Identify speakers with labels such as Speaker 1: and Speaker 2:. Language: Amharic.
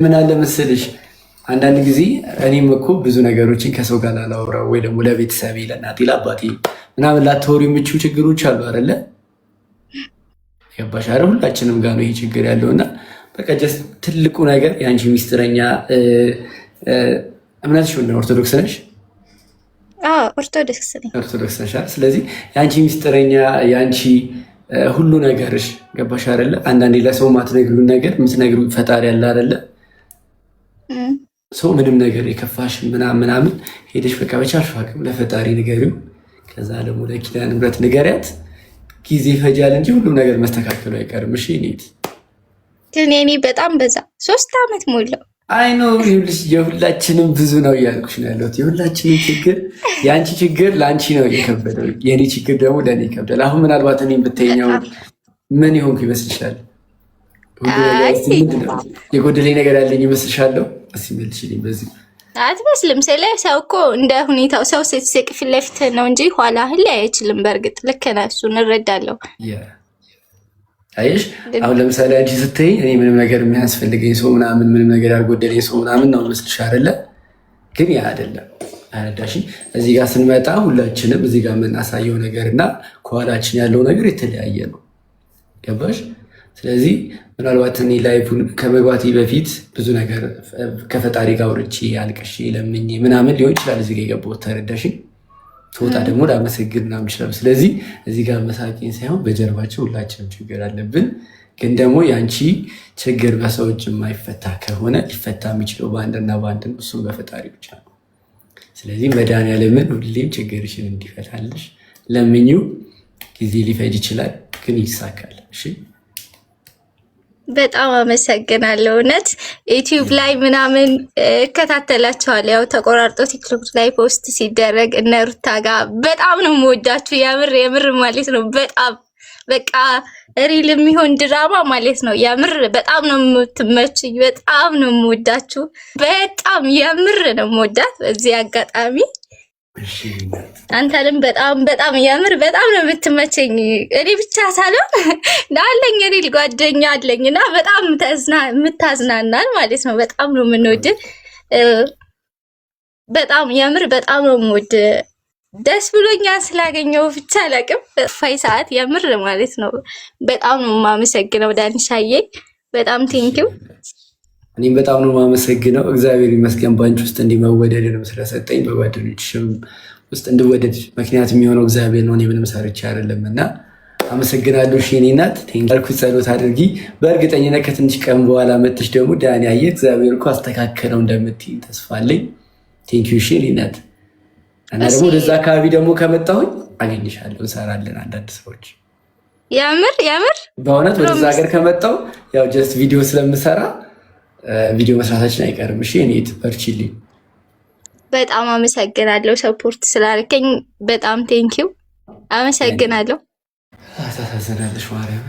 Speaker 1: ምን አለ መሰለሽ አንዳንድ ጊዜ እኔም እኮ ብዙ ነገሮችን ከሰው ጋር ላላወራው ወይ ደግሞ ለቤተሰቤ ለእናቴ ለአባቴ ምናምን ላታወሪ የምችው ችግሮች አሉ አይደለ? ገባሽ አይደል? ሁላችንም ጋር ነው ይሄ ችግር ያለውና በቃ ጀስት ትልቁ ነገር የአንቺ ሚስጥረኛ እምነትሽ ምንድን ነው? ኦርቶዶክስ ነሽ?
Speaker 2: ኦርቶዶክስ ነኝ።
Speaker 1: ኦርቶዶክስ ነሽ አይደል? ስለዚህ የአንቺ ሚስጥረኛ የአንቺ ሁሉ ነገርሽ ገባሽ አይደለ? አንዳንዴ ለሰው ማትነግሪውን ነገር የምትነግሪው ፈጣሪ ያለ አይደለ? ሰው ምንም ነገር የከፋሽ ምናምን ሄደሽ በቃ በቻልሽ አቅም ለፈጣሪ ንገሪው። ከዛ ደግሞ ለኪዳነ ምሕረት ንገሪያት። ጊዜ ይፈጃል እንጂ ሁሉም ነገር መስተካከሉ አይቀርም። እሺ ኔት
Speaker 2: ግን እኔ በጣም በዛ 3 ዓመት ሞላው።
Speaker 1: አይ ነው ይኸውልሽ፣ የሁላችንም ብዙ ነው እያልኩሽ ነው ያለሁት። የሁላችንም ችግር የአንቺ ችግር ለአንቺ ነው የከበደው፣ የእኔ ችግር ደግሞ ለእኔ ይከብዳል። አሁን ምናልባት እኔ ብትይኛው ምን ይሆንኩ ይመስልሻል? የጎደለኝ ነገር ያለኝ ይመስልሻለሁ? እስኪ መልሽልኝ። በዚህ
Speaker 2: አትመስልም። ስለ ሰው እኮ እንደ ሁኔታው ሰው ስትስቅ ፊት ለፊት ነው እንጂ ኋላህን ላይ አይችልም። በእርግጥ ልክ ነህ፣ እሱን እረዳለሁ።
Speaker 1: አየሽ አሁን ለምሳሌ አንቺ ስትይ እኔ ምንም ነገር የሚያስፈልገኝ ሰው ምናምን ምንም ነገር ያልጎደለኝ ሰው ምናምን ነው መስልሽ አይደለ? ግን ያ አይደለም። አረዳሽኝ? እዚህ ጋር ስንመጣ ሁላችንም እዚህ ጋር የምናሳየው ነገር እና ከኋላችን ያለው ነገር የተለያየ ነው። ገባሽ? ስለዚህ ምናልባት እኔ ላይቭን ከመግባቴ በፊት ብዙ ነገር ከፈጣሪ ጋር አውርቼ አልቅሼ ለምኜ ምናምን ሊሆን ይችላል እዚህ ጋር የገባሁት። ተረዳሽኝ? ትወጣ ደግሞ ላመሰግን ምናምን ይችላል። ስለዚህ እዚህ ጋር መሳቂን ሳይሆን በጀርባችን ሁላችንም ችግር አለብን። ግን ደግሞ የአንቺ ችግር በሰው እጅ የማይፈታ ከሆነ ሊፈታ የሚችለው በአንድና በአንድ ነው፣ እሱም በፈጣሪ ብቻ ነው። ስለዚህ መድኃኒዓለምን ሁሌም ችግርሽን እንዲፈታልሽ ለምኚው። ጊዜ ሊፈጅ ይችላል፣ ግን ይሳካል። እሺ
Speaker 2: በጣም አመሰግናለሁ። እውነት ዩቲዩብ ላይ ምናምን እከታተላቸዋለሁ። ያው ተቆራርጦ ቲክቶክ ላይ ፖስት ሲደረግ እነ ሩታ ጋር በጣም ነው የምወዳችሁ። የምር ማለት ነው። በጣም በቃ ሪል የሚሆን ድራማ ማለት ነው። የምር በጣም ነው የምትመችኝ። በጣም ነው የምወዳችሁ። በጣም የምር ነው የምወዳት። በዚህ አጋጣሚ አንተንም በጣም የምር በጣም ነው የምትመቸኝ። እኔ ብቻ ሳልሆን አለኝ ሪል ጓደኛ አለኝ እና በጣም የምታዝናናን ማለት ነው። በጣም ነው የምንወድ። በጣም የምር በጣም ነው የምወድ። ደስ ብሎኛል ስላገኘው ብቻ አላውቅም። ፋይ ሰዓት የምር ማለት ነው። በጣም ነው የማመሰግነው ዳንሻዬ። በጣም ቴንኪው።
Speaker 1: እኔም በጣም ነው የማመሰግነው። እግዚአብሔር ይመስገን ባንቺ ውስጥ እንዲመወደድንም ስለሰጠኝ በጓደኞችሽም ውስጥ እንድወደድ ምክንያት የሚሆነው እግዚአብሔር ነው። እኔ ምንም ሰርቼ አይደለም እና አመሰግናለሁ። እሺ የእኔ እናት ቴንኪው። ጸሎት አድርጊ። በእርግጠኝነት ከትንሽ ቀን በኋላ መጥሽ ደግሞ ዳኒ አየ እግዚአብሔር እኮ አስተካከለው እንደምትይኝ ተስፋ አለኝ። ቴንኪው። እሺ የእኔ እናት እና ደግሞ ወደዛ አካባቢ ደግሞ ከመጣሁኝ አገኝሻለሁ፣ እንሰራለን አንዳንድ ስራዎች።
Speaker 2: የምር
Speaker 1: በእውነት ወደዛ ሀገር ከመጣሁ ያው ጀስት ቪዲዮ ስለምሰራ ቪዲዮ መስራታችን አይቀርም። እሺ እኔ ትበርቺልኝ።
Speaker 2: በጣም አመሰግናለሁ ሰፖርት ስላልከኝ። በጣም ቴንኪው። አመሰግናለሁ።
Speaker 1: ታሳዝናለሽ ማርያም።